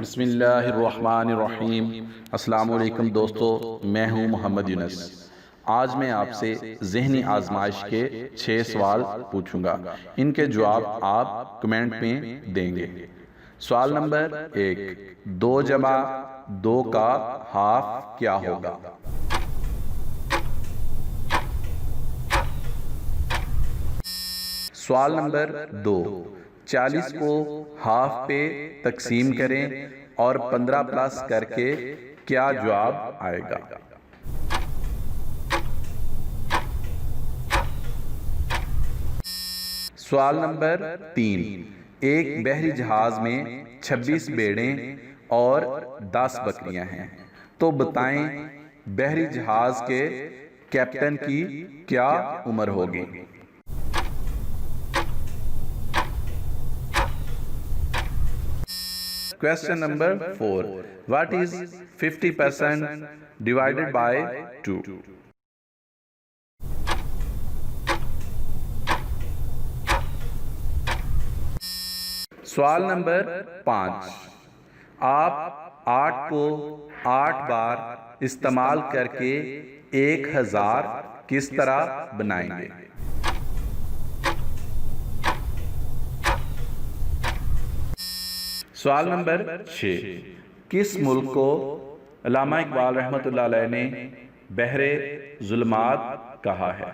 बिस्मिल्लाहिर्रहमानिर्रहीम। अस्सलामु अलैकुम दोस्तों, मैं हूं मोहम्मद यूनुस। आज मैं आपसे ज़हनी आजमाइश के 6 सवाल पूछूंगा। इनके जवाब आप कमेंट में देंगे। सवाल नंबर 1, 2 जमा 2 का हाफ क्या होगा? सवाल नंबर 2, 40 को हाफ पे तकसीम करें और 15 प्लस करके क्या जवाब आएगा? सवाल नंबर 3, एक बहरी जहाज में 26 भेड़ें और 10 बकरियां हैं, तो बताएं बहरी जहाज के कैप्टन की क्या उम्र होगी? Question number 4. What is 50% divided by 2? सवाल नंबर 5. आप 8 को 8 बार इस्तेमाल करके 1000 किस तरह बनाएंगे? सवाल नंबर 6. किस मुल्क को अल्लामा इकबाल रहमतुल्लाह अलैह ने बहरे ज़ुल्मात कहा है?